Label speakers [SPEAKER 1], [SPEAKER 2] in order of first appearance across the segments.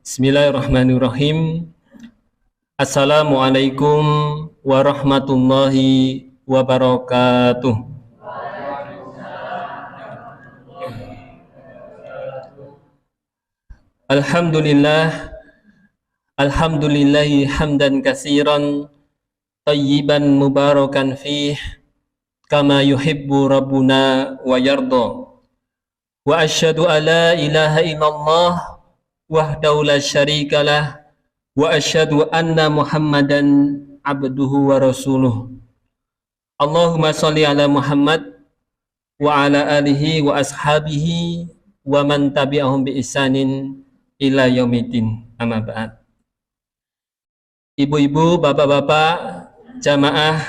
[SPEAKER 1] Bismillahirrahmanirrahim. Assalamualaikum warahmatullahi wabarakatuh. Alhamdulillah, alhamdulillahi hamdan katsiran tayyiban mubarakan fih kama yuhibbu rabbuna wa yarda. Wa asyhadu an la ilaha illallah wahdahu la syarikalah wa asyhadu anna Muhammadan abduhu wa rasuluh. Allahumma sholli ala Muhammad wa ala alihi wa ashabihi wa man tabi'ahum bi ihsanin ila yaumiddin. Amma ba'd. Ibu-ibu, bapak-bapak, jamaah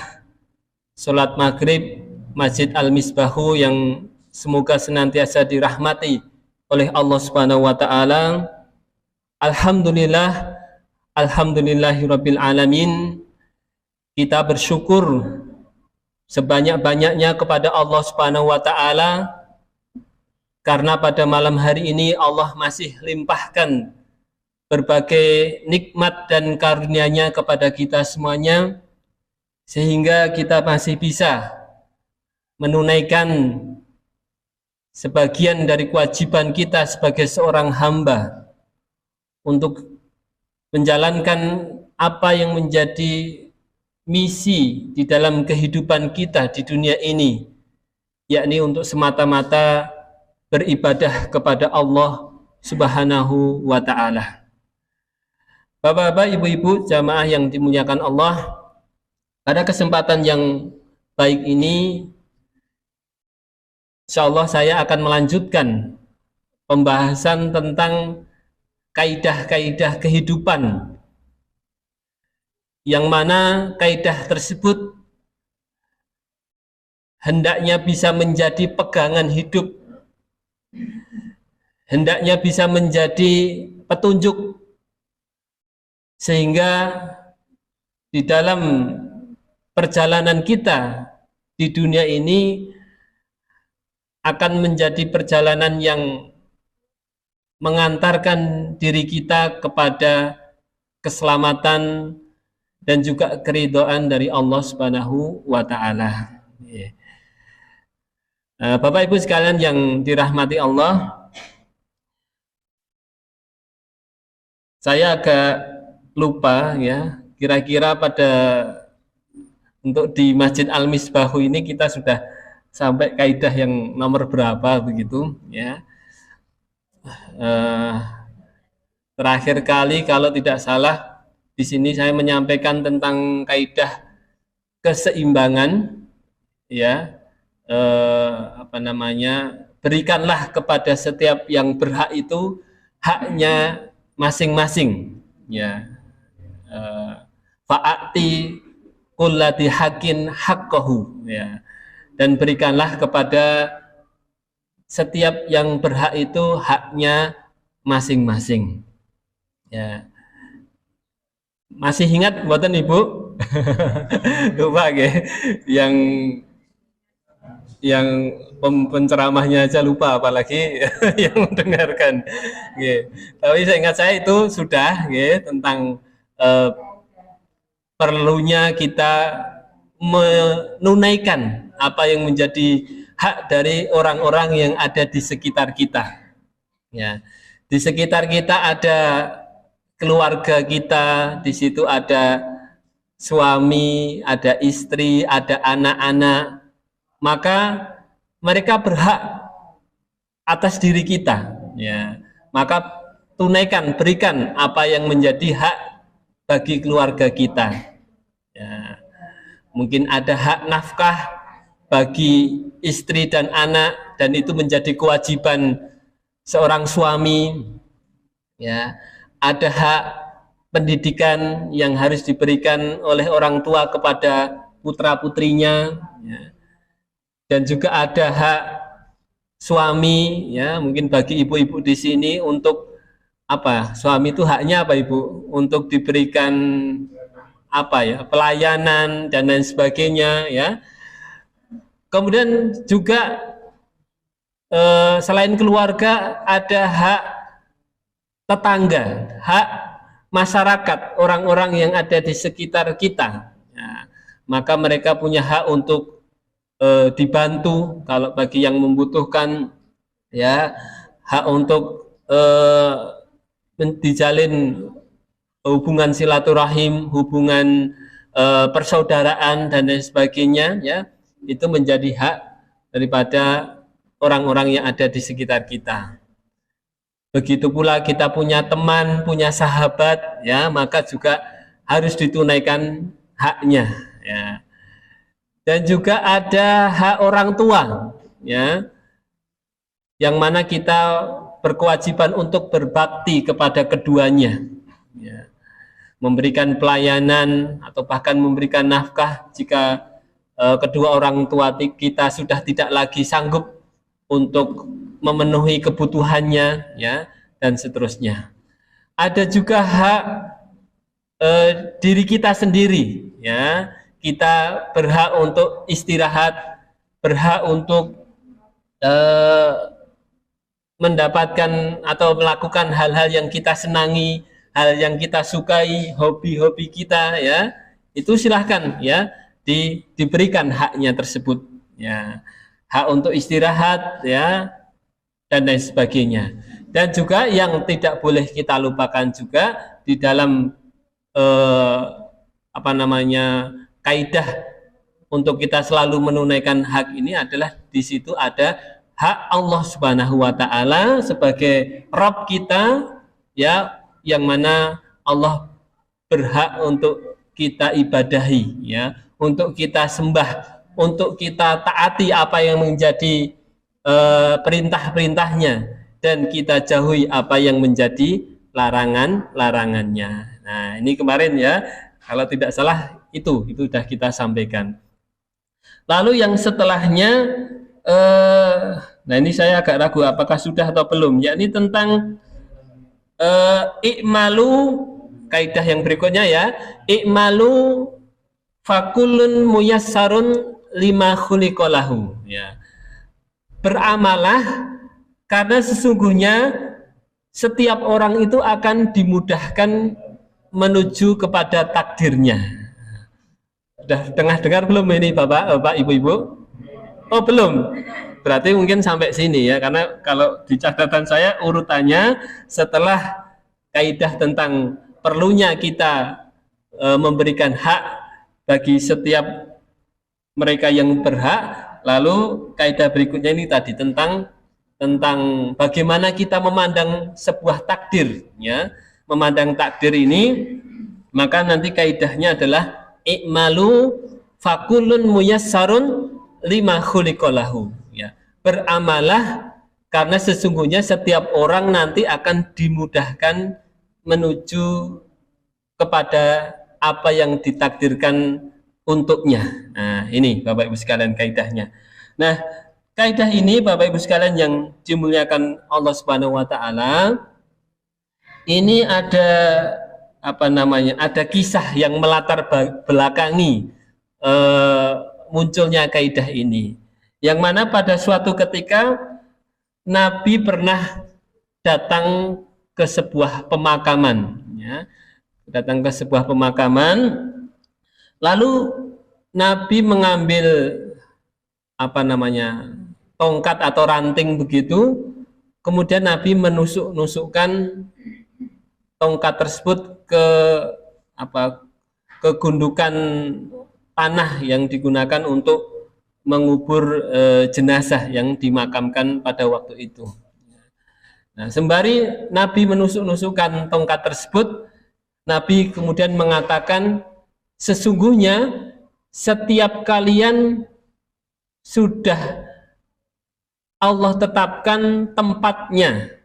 [SPEAKER 1] salat maghrib Masjid Al-Misbahu yang semoga senantiasa dirahmati oleh Allah Subhanahu wa taala. Alhamdulillah, alhamdulillahirabbil alamin. Kita bersyukur sebanyak-banyaknya kepada Allah Subhanahu wa taala karena pada malam hari ini Allah masih limpahkan berbagai nikmat dan karunia-Nya kepada kita semuanya, sehingga kita masih bisa menunaikan sebagian dari kewajiban kita sebagai seorang hamba untuk menjalankan apa yang menjadi misi di dalam kehidupan kita di dunia ini, yakni untuk semata-mata beribadah kepada Allah Subhanahu wa ta'ala. Bapak-bapak, ibu-ibu, jamaah yang dimuliakan Allah, pada kesempatan yang baik ini insyaallah saya akan melanjutkan pembahasan tentang kaidah-kaidah kehidupan, yang mana kaidah tersebut hendaknya bisa menjadi pegangan hidup, hendaknya bisa menjadi petunjuk, sehingga di dalam perjalanan kita di dunia ini akan menjadi perjalanan yang mengantarkan diri kita kepada keselamatan dan juga keridhaan dari Allah Subhanahu wa ta'ala. Bapak Ibu sekalian yang dirahmati Allah, saya agak lupa ya, kira-kira pada untuk di Masjid Al-Misbahu ini kita sudah sampai kaidah yang nomor berapa begitu ya. Terakhir kali kalau tidak salah di sini saya menyampaikan tentang kaidah keseimbangan ya, berikanlah kepada setiap yang berhak itu haknya masing-masing ya. Fa'ati kullati haqqin haqqahu ya, dan berikanlah kepada setiap yang berhak itu haknya masing-masing ya. Masih ingat mboten Ibu? Lupa nggih, yang penceramahnya aja lupa, apalagi yang mendengarkan. Tapi saya ingat saya itu sudah tentang perlunya kita menunaikan apa yang menjadi hak dari orang-orang yang ada di sekitar kita. Ya, di sekitar kita ada keluarga kita, di situ ada suami, ada istri, ada anak-anak. Maka mereka berhak atas diri kita. Ya, maka tunaikan, berikan apa yang menjadi hak bagi keluarga kita ya. Mungkin ada hak nafkah bagi istri dan anak, dan itu menjadi kewajiban seorang suami ya. Ada hak pendidikan yang harus diberikan oleh orang tua kepada putra-putrinya ya. Dan juga ada hak suami ya, mungkin bagi ibu-ibu di sini untuk apa? Suami itu haknya apa Ibu? Untuk diberikan apa ya? Pelayanan dan lain sebagainya ya. Kemudian juga selain keluarga ada hak tetangga, hak masyarakat, orang-orang yang ada di sekitar kita. Nah, maka mereka punya hak untuk dibantu kalau bagi yang membutuhkan, ya, hak untuk dijalin hubungan silaturahim, hubungan persaudaraan dan lain sebagainya, ya, itu menjadi hak daripada orang-orang yang ada di sekitar kita. Begitu pula kita punya teman, punya sahabat, ya, maka juga harus ditunaikan haknya, ya. Dan juga ada hak orang tua, ya, yang mana kita berkewajiban untuk berbakti kepada keduanya, ya, memberikan pelayanan atau bahkan memberikan nafkah jika kedua orang tua kita sudah tidak lagi sanggup untuk memenuhi kebutuhannya, ya, dan seterusnya. Ada juga hak diri kita sendiri, ya, kita berhak untuk istirahat, berhak untuk mendapatkan atau melakukan hal-hal yang kita senangi, hal yang kita sukai, hobi-hobi kita, ya, itu silahkan, ya, diberikan haknya tersebut, ya, hak untuk istirahat, ya, dan lain sebagainya. Dan juga yang tidak boleh kita lupakan juga di dalam kaidah untuk kita selalu menunaikan hak ini adalah di situ ada hak Allah Subhanahu wa taala sebagai Rabb kita, ya, yang mana Allah berhak untuk kita ibadahi, ya, untuk kita sembah, untuk kita taati apa yang menjadi perintah-perintahnya, dan kita jauhi apa yang menjadi larangan-larangannya. Nah, ini kemarin, ya, kalau tidak salah itu sudah kita sampaikan. Lalu yang setelahnya, nah ini saya agak ragu apakah sudah atau belum, yakni tentang i'malu, kaidah yang berikutnya, ya, i'malu fakulun muyassarun lima khuliqalahu, ya, beramalah karena sesungguhnya setiap orang itu akan dimudahkan menuju kepada takdirnya. Sudah dengar belum ini Bapak, Ibu-ibu? Oh, belum. Berarti mungkin sampai sini, ya, karena kalau di catatan saya urutannya setelah kaidah tentang perlunya kita memberikan hak bagi setiap mereka yang berhak, lalu kaidah berikutnya ini tadi tentang bagaimana kita memandang sebuah takdir, ya, memandang takdir ini, maka nanti kaidahnya adalah i'malu fakulun muyassarun lima khuliqalahu, ya, beramalah karena sesungguhnya setiap orang nanti akan dimudahkan menuju kepada apa yang ditakdirkan untuknya. Nah, ini Bapak Ibu sekalian kaidahnya. Nah, kaidah ini Bapak Ibu sekalian yang dimuliakan Allah Subhanahu wa taala, ini ada ada kisah yang melatar belakangi munculnya kaidah ini, yang mana pada suatu ketika Nabi pernah datang ke sebuah pemakaman, ya, datang ke sebuah pemakaman, lalu Nabi mengambil tongkat atau ranting begitu, kemudian Nabi menusuk-nusukkan tongkat tersebut ke gundukan tanah yang digunakan untuk mengubur jenazah yang dimakamkan pada waktu itu. Nah, sembari Nabi menusuk-nusukkan tongkat tersebut, Nabi kemudian mengatakan, sesungguhnya setiap kalian sudah Allah tetapkan tempatnya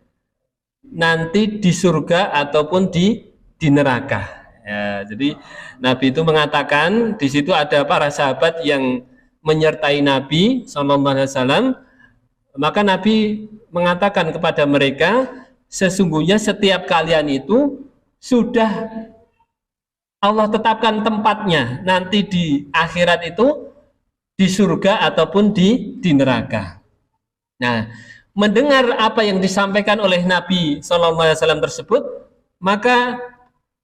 [SPEAKER 1] nanti di surga ataupun di neraka. Ya, jadi Nabi itu mengatakan, di situ ada para sahabat yang menyertai Nabi SAW, maka Nabi mengatakan kepada mereka, sesungguhnya setiap kalian itu sudah Allah tetapkan tempatnya nanti di akhirat itu di surga ataupun di neraka. Nah, mendengar apa yang disampaikan oleh Nabi SAW tersebut, maka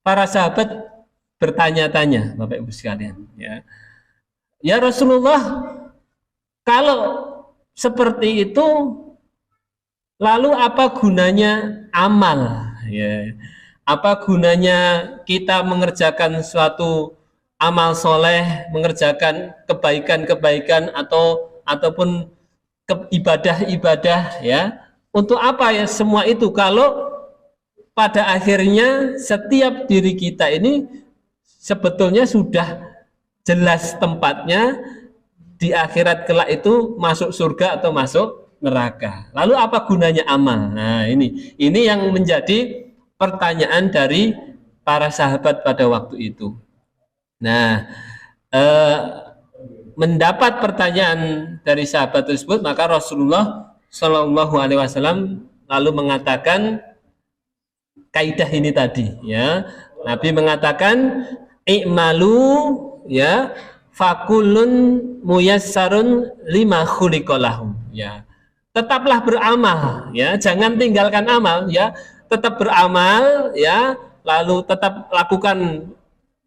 [SPEAKER 1] para sahabat bertanya-tanya, Bapak Ibu sekalian, ya Rasulullah, kalau seperti itu, lalu apa gunanya amal? Ya, apa gunanya kita mengerjakan suatu amal soleh, mengerjakan kebaikan-kebaikan ataupun ibadah-ibadah, ya? Untuk apa ya semua itu kalau pada akhirnya setiap diri kita ini sebetulnya sudah jelas tempatnya di akhirat kelak itu masuk surga atau masuk neraka. Lalu apa gunanya amal? Nah, ini yang menjadi pertanyaan dari para sahabat pada waktu itu. Nah, mendapat pertanyaan dari sahabat tersebut, maka Rasulullah Shallallahu Alaihi Wasallam lalu mengatakan kaidah ini tadi, ya. Nabi mengatakan i'malu, ya, fakulun muyassarun lima khuliqalahu, ya. Tetaplah beramal, ya, jangan tinggalkan amal, ya. Tetap beramal, ya, lalu tetap lakukan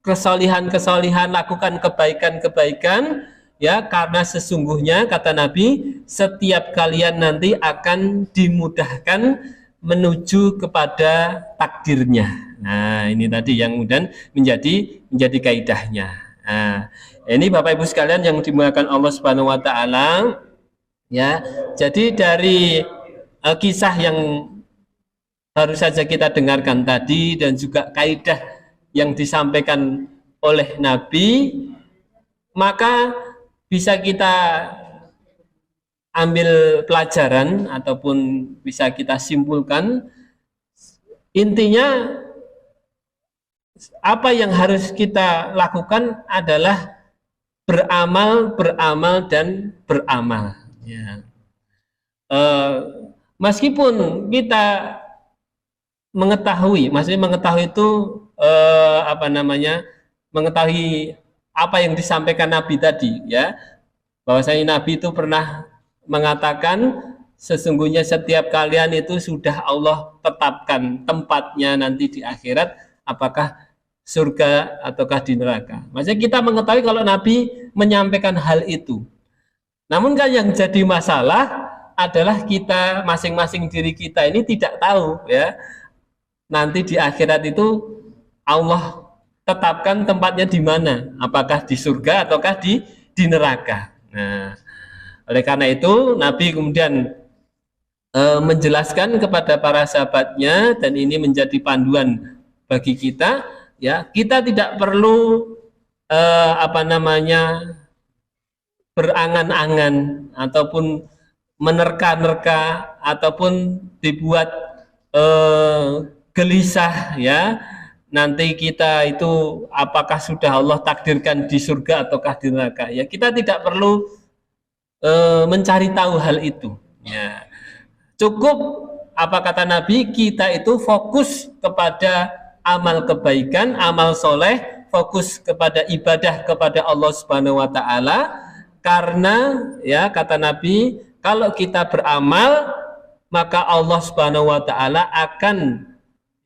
[SPEAKER 1] kesolihan-kesolihan, lakukan kebaikan-kebaikan, ya, karena sesungguhnya kata Nabi, setiap kalian nanti akan dimudahkan menuju kepada takdirnya. Nah, ini tadi yang kemudian menjadi kaidahnya. Nah, ini Bapak Ibu sekalian yang dimuliakan Allah Subhanahu wa taala, ya. Jadi dari kisah yang baru saja kita dengarkan tadi dan juga kaidah yang disampaikan oleh Nabi, maka bisa kita ambil pelajaran ataupun bisa kita simpulkan, intinya apa yang harus kita lakukan adalah beramal, beramal, dan beramal, ya. Meskipun kita mengetahui, maksudnya mengetahui itu mengetahui apa yang disampaikan Nabi tadi, ya, bahwasanya Nabi itu pernah mengatakan sesungguhnya setiap kalian itu sudah Allah tetapkan tempatnya nanti di akhirat, apakah surga ataukah di neraka. Maksudnya kita mengetahui kalau Nabi menyampaikan hal itu. Namun kan yang jadi masalah adalah kita masing-masing diri kita ini tidak tahu, ya, nanti di akhirat itu Allah tetapkan tempatnya di mana, apakah di surga ataukah di neraka. Nah, oleh karena itu Nabi kemudian menjelaskan kepada para sahabatnya, dan ini menjadi panduan bagi kita, ya, kita tidak perlu berangan-angan ataupun menerka-nerka ataupun dibuat gelisah, ya, nanti kita itu apakah sudah Allah takdirkan di surga ataukah di neraka. Ya, kita tidak perlu mencari tahu hal itu, ya. Cukup apa kata Nabi, kita itu fokus kepada amal kebaikan, amal soleh, fokus kepada ibadah kepada Allah Subhanahu wa taala, karena, ya, kata Nabi, kalau kita beramal maka Allah Subhanahu wa taala akan,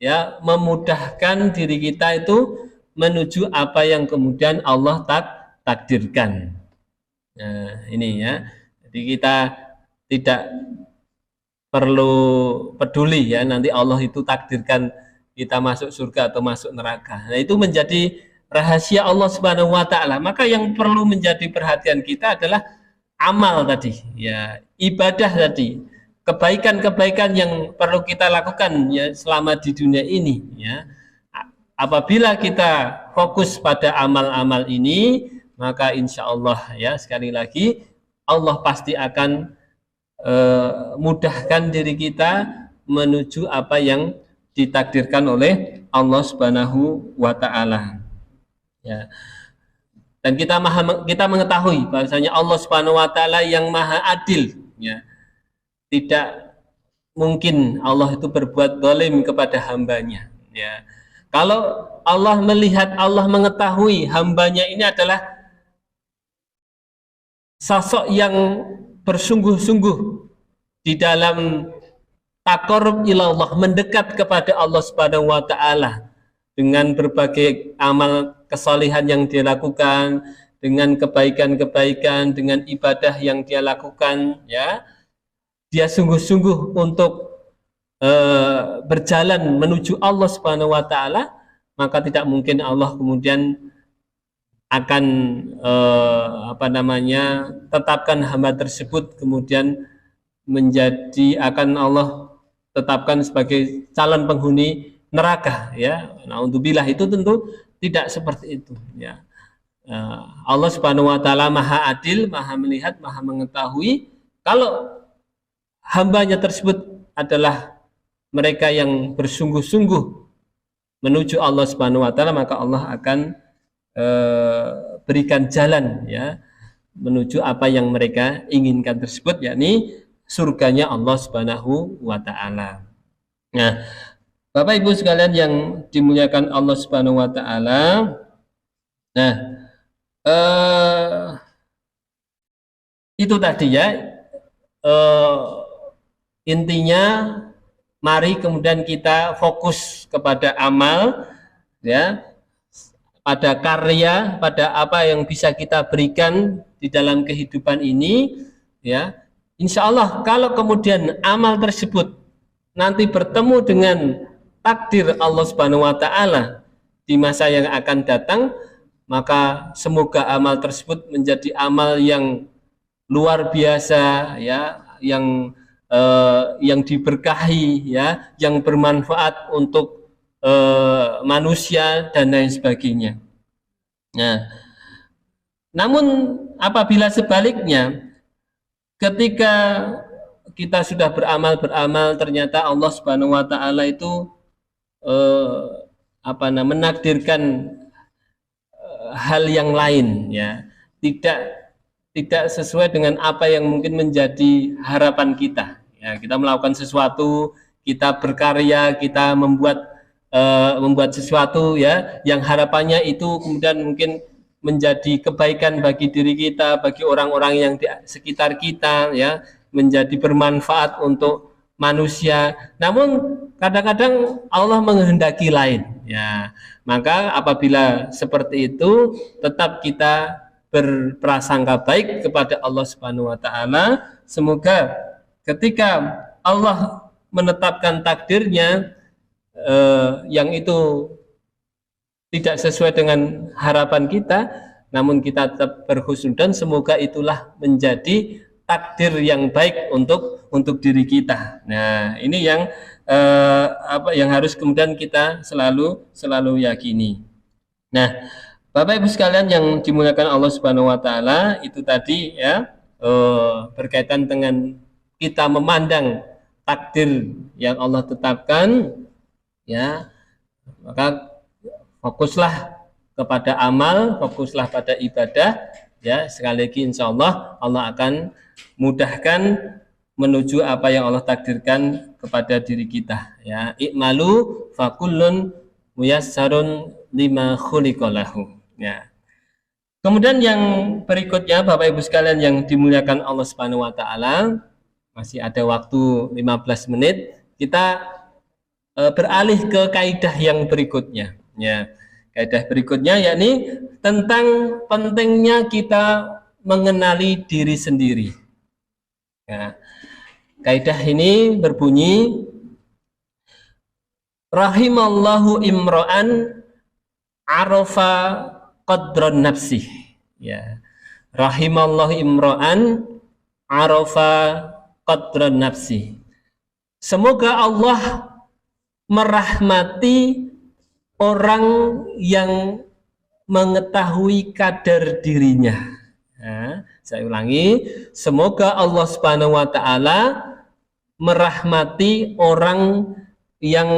[SPEAKER 1] ya, memudahkan diri kita itu menuju apa yang kemudian Allah takdirkan. Nah, ini, ya. Jadi kita tidak perlu peduli, ya, nanti Allah itu takdirkan kita masuk surga atau masuk neraka. Nah, itu menjadi rahasia Allah Subhanahu wa taala. Maka yang perlu menjadi perhatian kita adalah amal tadi, ya, ibadah tadi, kebaikan-kebaikan yang perlu kita lakukan, ya, selama di dunia ini, ya. Apabila kita fokus pada amal-amal ini, maka insya Allah, ya, sekali lagi Allah pasti akan mudahkan diri kita menuju apa yang ditakdirkan oleh Allah Subhanahu wa taala, ya. Dan kita mengetahui bahwasanya Allah Subhanahu wa taala yang maha adil, ya. Tidak mungkin Allah itu berbuat zalim kepada hambanya, ya. Kalau Allah melihat, Allah mengetahui hambanya ini adalah sosok yang bersungguh-sungguh di dalam taqarrub ilallah, mendekat kepada Allah Subhanahu wa taala dengan berbagai amal kesalehan yang dia lakukan, dengan kebaikan-kebaikan, dengan ibadah yang dia lakukan, ya. Dia sungguh-sungguh untuk berjalan menuju Allah Subhanahu wa taala, maka tidak mungkin Allah kemudian akan tetapkan hamba tersebut kemudian akan Allah tetapkan sebagai calon penghuni neraka, ya. Naudzubillah, itu tentu tidak seperti itu, ya. Allah Subhanahu wa taala Maha Adil, Maha melihat, Maha mengetahui. Kalau hambanya tersebut adalah mereka yang bersungguh-sungguh menuju Allah Subhanahu wa taala, maka Allah akan berikan jalan, ya, menuju apa yang mereka inginkan tersebut, yakni surganya Allah Subhanahu wa taala. Nah, Bapak Ibu sekalian yang dimuliakan Allah Subhanahu wa taala. Nah, itu tadi, ya, intinya mari kemudian kita fokus kepada amal, ya, pada karya, pada apa yang bisa kita berikan di dalam kehidupan ini, ya. Insya Allah kalau kemudian amal tersebut nanti bertemu dengan takdir Allah Subhanahu wa taala di masa yang akan datang, maka semoga amal tersebut menjadi amal yang luar biasa, ya, yang diberkahi, ya, yang bermanfaat untuk manusia dan lain sebagainya. Nah, namun apabila sebaliknya, ketika kita sudah beramal ternyata Allah Subhanahu wa taala itu menakdirkan hal yang lain, ya, tidak sesuai dengan apa yang mungkin menjadi harapan kita, ya. Kita melakukan sesuatu, kita berkarya, kita membuat sesuatu, ya, yang harapannya itu kemudian mungkin menjadi kebaikan bagi diri kita, bagi orang-orang yang di sekitar kita, ya, menjadi bermanfaat untuk manusia. Namun kadang-kadang Allah menghendaki lain, ya. Maka apabila seperti itu, tetap kita berprasangka baik kepada Allah Subhanahu wa taala. Semoga ketika Allah menetapkan takdirnya yang itu tidak sesuai dengan harapan kita, namun kita tetap berhusnudzon, semoga itulah menjadi takdir yang baik untuk diri kita. Nah, ini yang yang harus kemudian kita selalu yakini. Nah, Bapak Ibu sekalian yang dimuliakan Allah Subhanahu wa taala, itu tadi, ya, berkaitan dengan kita memandang takdir yang Allah tetapkan, ya, maka fokuslah kepada amal, fokuslah pada ibadah, ya. Sekali lagi insya Allah akan mudahkan menuju apa yang Allah takdirkan kepada diri kita, ya. I'malu fakullun muyassarun lima khuliqalahu, ya. Kemudian yang berikutnya, Bapak Ibu sekalian yang dimuliakan Allah Subhanahu wa taala, masih ada waktu 15 menit, kita beralih ke kaidah yang berikutnya, ya. Kaidah berikutnya yakni tentang pentingnya kita mengenali diri sendiri. Ya. Kaidah ini berbunyi, rahimallahu imra'an arafa qadran nafsih, ya. Rahimallahu imra'an arafa qadran nafsih. Semoga Allah merahmati orang yang mengetahui kadar dirinya. Nah, saya ulangi, semoga Allah Subhanahu wa taala merahmati orang yang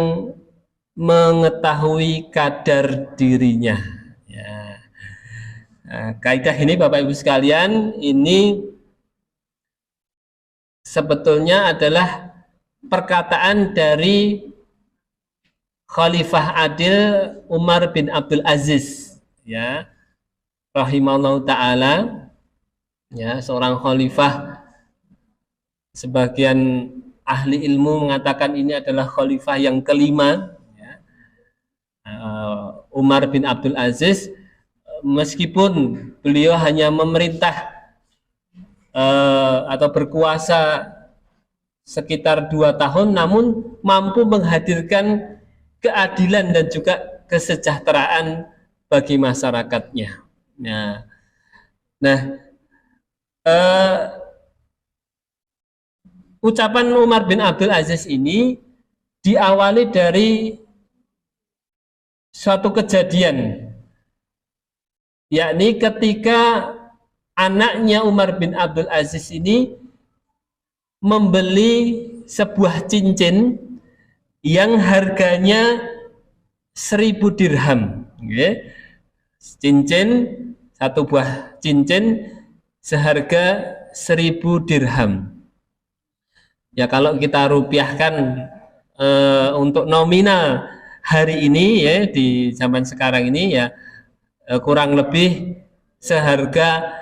[SPEAKER 1] mengetahui kadar dirinya, ya. Nah, kaidah ini Bapak Ibu sekalian, ini sebetulnya adalah perkataan dari Khalifah Adil Umar bin Abdul Aziz, ya, rahimahullah taala, ya, seorang khalifah sebagian ahli ilmu mengatakan ini adalah khalifah yang kelima, ya. Umar bin Abdul Aziz, meskipun beliau hanya memerintah atau berkuasa sekitar 2 tahun, namun mampu menghadirkan keadilan dan juga kesejahteraan bagi masyarakatnya. Nah, ucapan Umar bin Abdul Aziz ini diawali dari suatu kejadian, yakni ketika anaknya Umar bin Abdul Aziz ini membeli sebuah cincin yang harganya 1000 dirham. Cincin, satu buah cincin seharga 1000 dirham. Ya, kalau kita rupiahkan untuk nominal hari ini, ya, di zaman sekarang ini, ya, kurang lebih seharga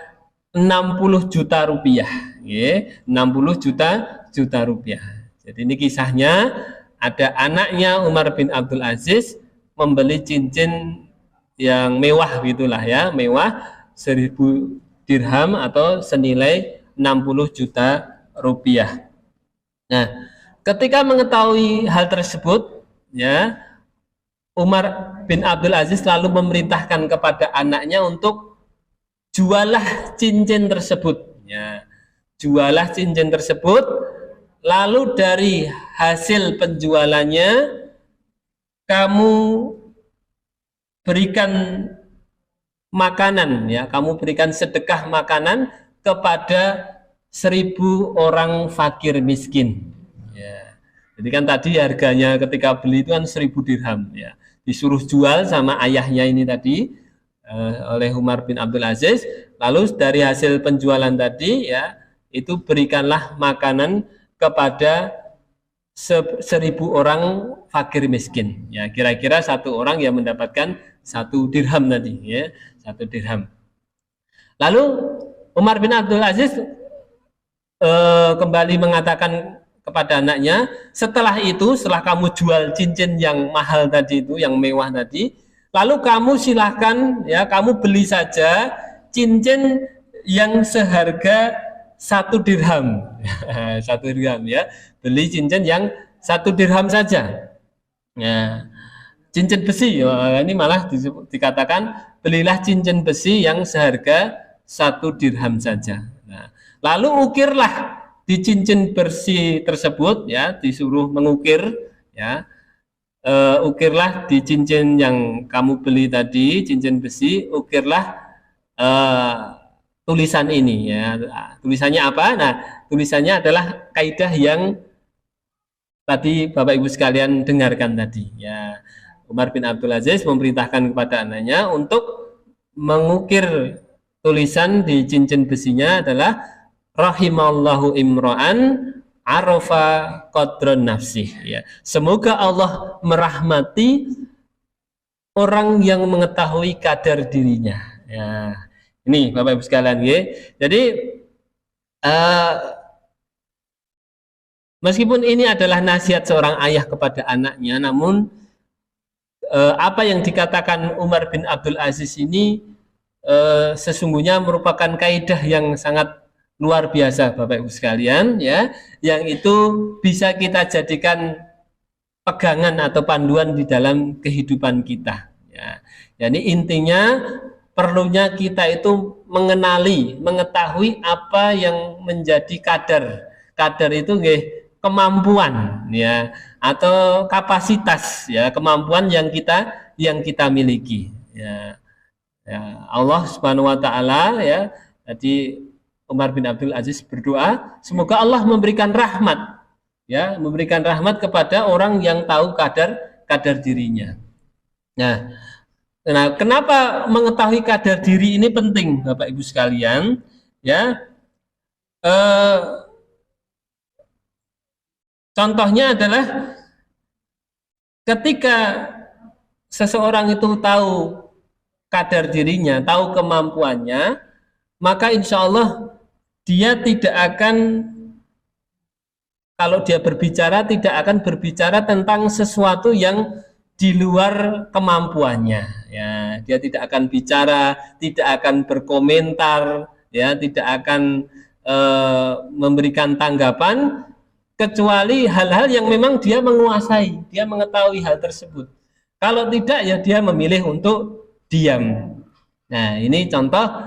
[SPEAKER 1] 60 juta rupiah, ya, 60 juta rupiah. Jadi ini kisahnya, ada anaknya Umar bin Abdul Aziz membeli cincin yang mewah gitulah, ya, mewah, 1000 dirham atau senilai 60 juta rupiah. Nah, ketika mengetahui hal tersebut, ya, Umar bin Abdul Aziz lalu memerintahkan kepada anaknya untuk jualah cincin tersebut, ya, jualah cincin tersebut, lalu dari hasil penjualannya kamu berikan makanan, ya, kamu berikan sedekah makanan kepada 1000 orang fakir miskin, ya. Jadi kan tadi harganya ketika beli itu kan 1000 dirham, ya, disuruh jual sama ayahnya ini tadi oleh Umar bin Abdul Aziz, lalu dari hasil penjualan tadi, ya, itu berikanlah makanan kepada 1000 orang fakir miskin, ya, kira-kira satu orang yang mendapatkan 1 dirham tadi, ya, 1 dirham. Lalu Umar bin Abdul Aziz kembali mengatakan kepada anaknya, setelah itu, setelah kamu jual cincin yang mahal tadi itu, yang mewah tadi, lalu kamu silahkan, ya, kamu beli saja cincin yang seharga 1 dirham, 1 dirham, ya, beli cincin yang 1 dirham saja, ya, cincin besi, ini malah dikatakan belilah cincin besi yang seharga 1 dirham saja. Nah, lalu ukirlah di cincin bersih tersebut, ya, disuruh mengukir, ya, ukirlah di cincin yang kamu beli tadi, cincin besi, ukirlah tulisan ini, ya. Tulisannya apa? Nah, tulisannya adalah kaidah yang tadi Bapak Ibu sekalian dengarkan tadi, ya. Umar bin Abdul Aziz memerintahkan kepada anaknya untuk mengukir tulisan di cincin besinya adalah rahimallahu imra'an arafa qadran nafsih, ya. Semoga Allah merahmati orang yang mengetahui kadar dirinya, ya. Ini Bapak Ibu sekalian, ya. Jadi meskipun ini adalah nasihat seorang ayah kepada anaknya, namun apa yang dikatakan Umar bin Abdul Aziz ini sesungguhnya merupakan kaidah yang sangat luar biasa, Bapak Ibu sekalian, ya, yang itu bisa kita jadikan pegangan atau panduan di dalam kehidupan kita, ya. Jadi intinya perlunya kita itu mengenali, mengetahui apa yang menjadi kadar. Kadar itu kemampuan, ya, atau kapasitas, ya, kemampuan yang kita miliki, ya. Ya, Allah Subhanahu wa taala, ya, tadi Umar bin Abdul Aziz berdoa, semoga Allah memberikan rahmat, ya, memberikan rahmat kepada orang yang tahu kadar dirinya. Nah, kenapa mengetahui kadar diri ini penting, Bapak Ibu sekalian, ya? Contohnya adalah ketika seseorang itu tahu kadar dirinya, tahu kemampuannya, maka insya Allah dia tidak akan kalau dia berbicara tidak akan berbicara tentang sesuatu yang di luar kemampuannya, ya. Dia tidak akan bicara, tidak akan berkomentar, ya, tidak akan memberikan tanggapan kecuali hal-hal yang memang dia menguasai, dia mengetahui hal tersebut. Kalau tidak, ya dia memilih untuk diam. Nah, ini contoh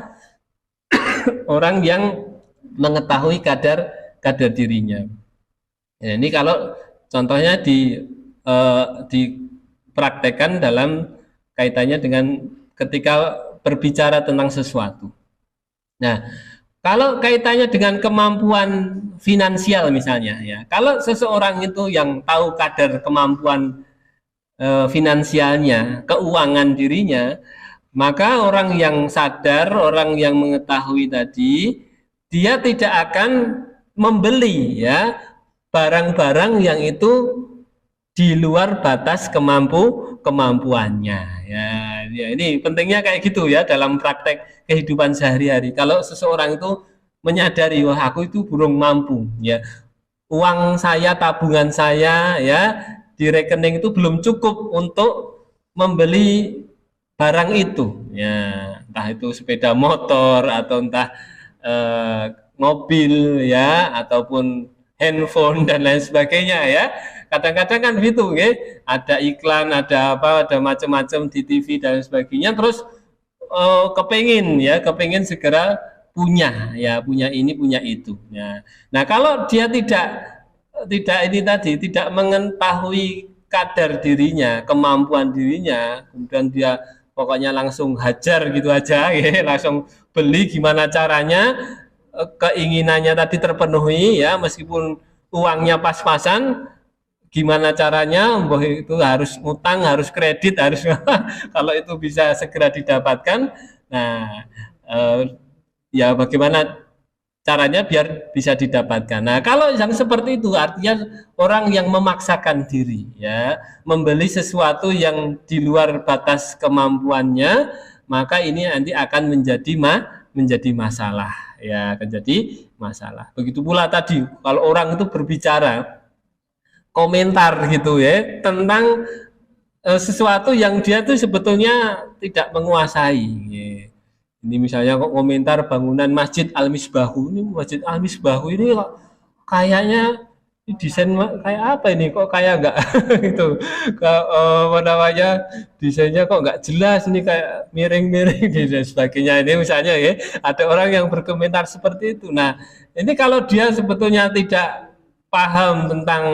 [SPEAKER 1] orang yang mengetahui kadar dirinya. Ya, ini kalau contohnya dipraktekkan dalam kaitannya dengan ketika berbicara tentang sesuatu. Nah, kalau kaitannya dengan kemampuan finansial misalnya, ya, kalau seseorang itu yang tahu kadar kemampuan finansialnya, keuangan dirinya, maka orang yang sadar, orang yang mengetahui tadi, dia tidak akan membeli, ya, barang-barang yang itu di luar batas kemampuannya, ya. Ya, ini pentingnya kayak gitu ya dalam praktek kehidupan sehari-hari. Kalau seseorang itu menyadari, wah aku itu belum mampu, ya, uang saya, tabungan saya, ya, di rekening itu belum cukup untuk membeli barang itu, ya, entah itu sepeda motor atau entah mobil, ya, ataupun handphone dan lain sebagainya, ya. Kadang-kadang kan gitu, ya, ada iklan, ada apa, ada macam-macam di TV dan sebagainya, terus kepingin segera punya, ya, punya ini, punya itu, ya. Nah, kalau dia tidak mengetahui kadar dirinya, kemampuan dirinya, kemudian dia pokoknya langsung hajar gitu aja, ya, langsung beli, gimana caranya keinginannya tadi terpenuhi, ya, meskipun uangnya pas-pasan, gimana caranya, itu harus utang, harus kredit, harus kalau itu bisa segera didapatkan. Nah, ya bagaimana caranya biar bisa didapatkan. Nah, kalau yang seperti itu artinya orang yang memaksakan diri, ya, membeli sesuatu yang di luar batas kemampuannya, maka ini nanti akan menjadi masalah, ya, akan jadi masalah. Begitu pula tadi kalau orang itu berbicara, komentar gitu, ya, tentang sesuatu yang dia tuh sebetulnya tidak menguasai, ya. Ini misalnya kok komentar bangunan Masjid Al-Misbahu, ini Masjid Al-Misbahu ini kok kayaknya desain kayak apa ini, kok kayak enggak itu apa namanya, desainnya kok enggak jelas, ini kayak miring-miring dan sebagainya. Ini misalnya, ya, ada orang yang berkomentar seperti itu. Nah, ini kalau dia sebetulnya tidak paham tentang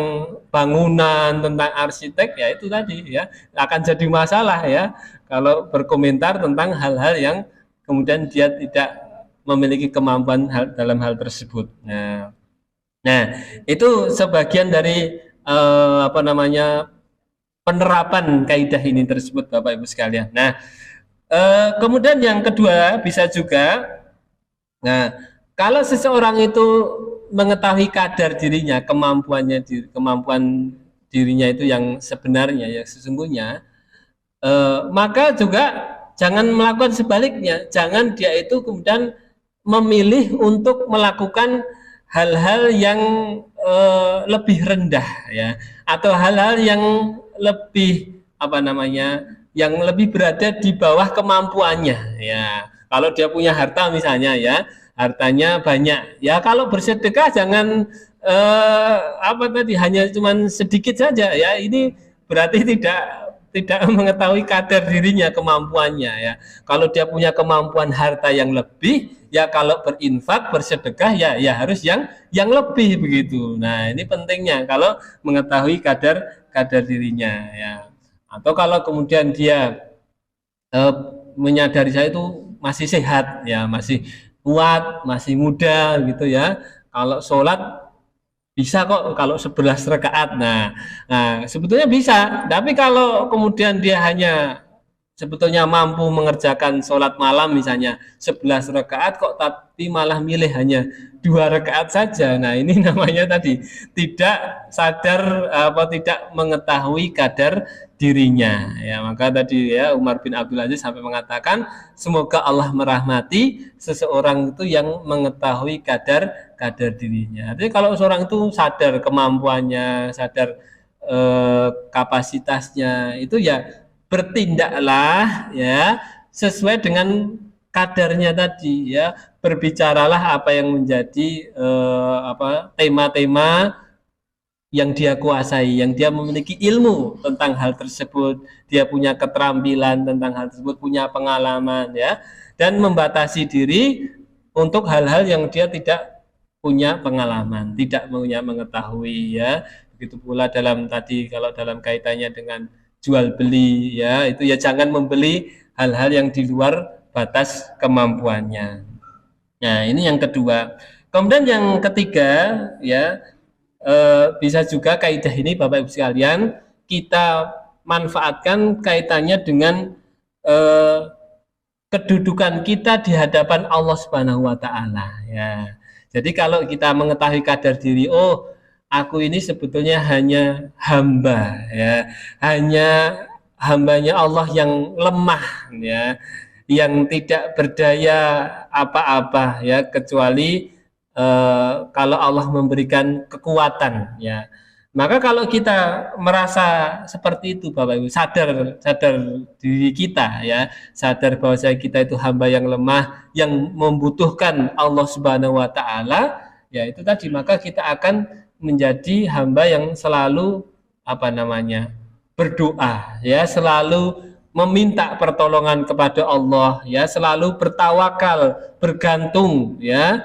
[SPEAKER 1] bangunan, tentang arsitek, ya itu tadi, ya, akan jadi masalah, ya, kalau berkomentar tentang hal-hal yang kemudian dia tidak memiliki kemampuan dalam hal tersebut. Nah, itu sebagian dari apa namanya, penerapan kaidah ini tersebut, Bapak Ibu sekalian. Nah, kemudian yang kedua bisa juga, nah, kalau seseorang itu mengetahui kadar dirinya, kemampuan dirinya itu yang sebenarnya, yang sesungguhnya, maka juga jangan melakukan sebaliknya. Jangan dia itu kemudian memilih untuk melakukan hal-hal yang lebih rendah, ya, atau hal-hal yang lebih apa namanya, yang lebih berada di bawah kemampuannya, ya. Kalau dia punya harta misalnya, ya, hartanya banyak, ya, kalau bersedekah jangan apa tadi, hanya cuman sedikit saja, ya, ini berarti tidak mengetahui kadar dirinya, kemampuannya, ya. Kalau dia punya kemampuan harta yang lebih, ya, kalau berinfak, bersedekah, ya harus yang lebih, begitu. Nah, ini pentingnya kalau mengetahui kadar dirinya, ya. Atau kalau kemudian dia menyadari saya itu masih sehat, ya, masih kuat, masih muda, gitu, ya. Kalau sholat bisa kok kalau 11 rakaat. Nah, sebetulnya bisa. Tapi kalau kemudian dia hanya sebetulnya mampu mengerjakan sholat malam misalnya 11 rakaat kok, tapi malah milih hanya 2 rakaat saja. Nah, ini namanya tadi tidak sadar, tidak mengetahui kadar dirinya, ya. Maka tadi, ya, Umar bin Abdul Aziz sampai mengatakan, semoga Allah merahmati seseorang itu yang mengetahui kadar kadar dirinya. Jadi kalau seorang itu sadar kemampuannya, sadar kapasitasnya, itu ya bertindaklah ya sesuai dengan kadarnya tadi ya, berbicaralah apa yang menjadi tema-tema yang dia kuasai, yang dia memiliki ilmu tentang hal tersebut, dia punya keterampilan tentang hal tersebut, punya pengalaman ya, dan membatasi diri untuk hal-hal yang dia tidak punya pengalaman, tidak punya mengetahui ya. Begitu pula dalam tadi kalau dalam kaitannya dengan jual beli ya, itu ya jangan membeli hal-hal yang di luar batas kemampuannya. Nah, ini yang kedua. Kemudian yang ketiga ya, bisa juga kaidah ini Bapak Ibu sekalian kita manfaatkan kaitannya dengan eh, kedudukan kita di hadapan Allah Subhanahu wa taala ya. Jadi kalau kita mengetahui kadar diri, oh aku ini sebetulnya hanya hamba ya, hanya hambanya Allah yang lemah ya, yang tidak berdaya apa-apa ya, kecuali kalau Allah memberikan kekuatan ya. Maka kalau kita merasa seperti itu Bapak Ibu, sadar sadar diri kita ya, sadar bahwa kita itu hamba yang lemah, yang membutuhkan Allah Subhanahu wa taala, ya itu tadi, maka kita akan menjadi hamba yang selalu apa namanya? Berdoa ya, selalu meminta pertolongan kepada Allah ya, selalu bertawakal, bergantung ya,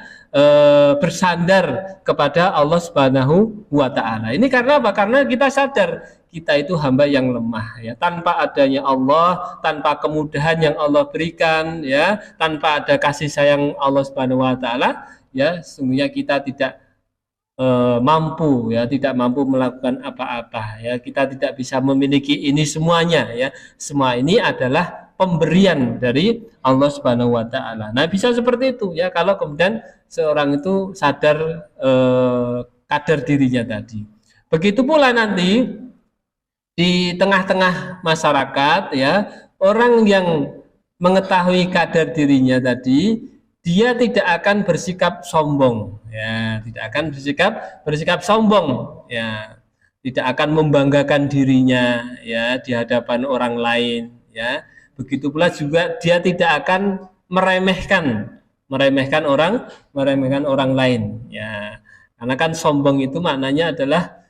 [SPEAKER 1] bersandar kepada Allah Subhanahu wa taala. Ini karena apa? Karena kita sadar kita itu hamba yang lemah ya. Tanpa adanya Allah, tanpa kemudahan yang Allah berikan ya, tanpa ada kasih sayang Allah Subhanahu wa taala ya, sesungguhnya kita tidak mampu ya, tidak mampu melakukan apa-apa ya. Kita tidak bisa memiliki ini semuanya ya. Semua ini adalah pemberian dari Allah Subhanahu wa taala. Nah, bisa seperti itu ya kalau kemudian seorang itu sadar kadar dirinya tadi. Begitu pula nanti di tengah-tengah masyarakat ya, orang yang mengetahui kadar dirinya tadi, dia tidak akan bersikap sombong ya, tidak akan bersikap sombong ya, tidak akan membanggakan dirinya ya di hadapan orang lain ya. Begitu pula juga dia tidak akan meremehkan orang lain ya, karena kan sombong itu maknanya adalah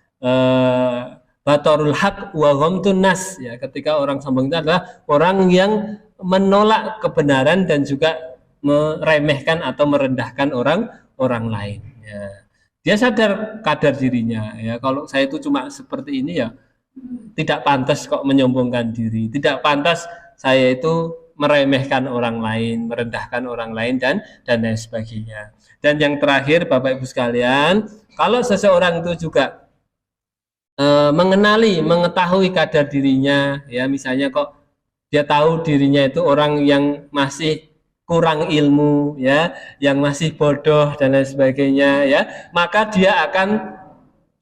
[SPEAKER 1] batarul haq wa ghamtun nas ya, ketika orang sombong itu adalah orang yang menolak kebenaran dan juga meremehkan atau merendahkan orang lain ya. Dia sadar kadar dirinya ya, kalau saya itu cuma seperti ini ya, tidak pantas kok menyombongkan diri, tidak pantas saya itu meremehkan orang lain, merendahkan orang lain dan lain sebagainya. Dan yang terakhir Bapak Ibu sekalian, kalau seseorang itu juga mengetahui kadar dirinya ya, misalnya kok dia tahu dirinya itu orang yang masih kurang ilmu ya, yang masih bodoh dan lain sebagainya ya, maka dia akan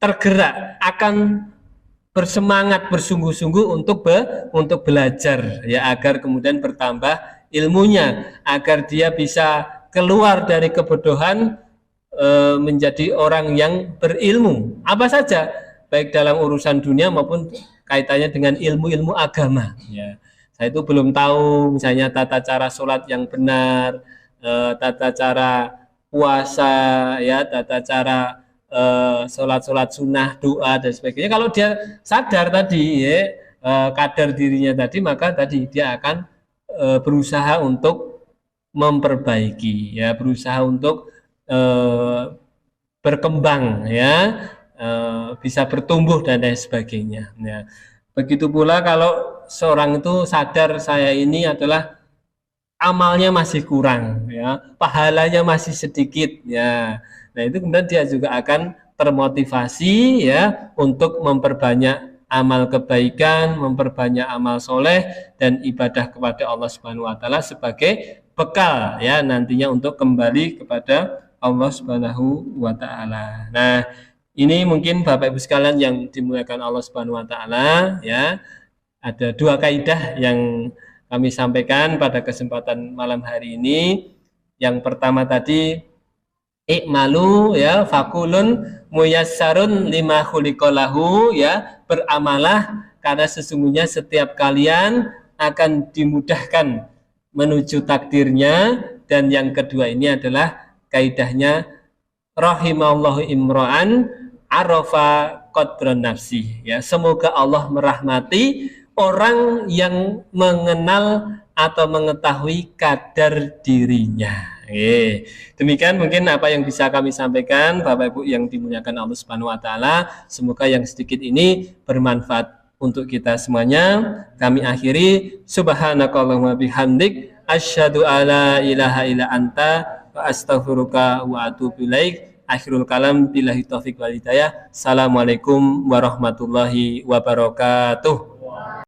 [SPEAKER 1] tergerak, akan bersemangat bersungguh-sungguh untuk belajar ya, agar kemudian bertambah ilmunya, agar dia bisa keluar dari kebodohan menjadi orang yang berilmu apa saja, baik dalam urusan dunia maupun kaitannya dengan ilmu-ilmu agama ya. Saya itu belum tahu misalnya tata cara sholat yang benar, tata cara puasa ya, tata cara sholat sunnah, doa dan sebagainya. Kalau dia sadar tadi ya, kadar dirinya tadi, maka tadi dia akan berusaha untuk memperbaiki ya, berusaha untuk berkembang ya, bisa bertumbuh dan lain sebagainya ya. Begitu pula kalau seorang itu sadar saya ini adalah amalnya masih kurang ya, pahalanya masih sedikit ya. Nah, itu kemudian dia juga akan termotivasi ya untuk memperbanyak amal kebaikan, memperbanyak amal soleh dan ibadah kepada Allah Subhanahu wa taala sebagai bekal ya nantinya untuk kembali kepada Allah Subhanahu wa taala. Nah, ini mungkin Bapak Ibu sekalian yang dimuliakan Allah Subhanahu wa taala ya. Ada dua kaidah yang kami sampaikan pada kesempatan malam hari ini. Yang pertama tadi, Ikmalu ya fakulun muyassarun lima khuliqalahu ya, beramalah karena sesungguhnya setiap kalian akan dimudahkan menuju takdirnya. Dan yang kedua ini adalah kaidahnya rahimallahu imra'an arafa qadran nafsi ya, semoga Allah merahmati orang yang mengenal atau mengetahui kadar dirinya. Demikian mungkin apa yang bisa kami sampaikan, Bapak Ibu yang dimuliakan Allah Subhanahu wa taala. Semoga yang sedikit ini bermanfaat untuk kita semuanya. Kami akhiri, subhanakallahumma bihamdik asyhadu alla ilaha illa anta wa astaghfiruka wa atubu ilaik. Akhirul kalam billahi taufik wal hidayah. Assalamualaikum warahmatullahi wabarakatuh.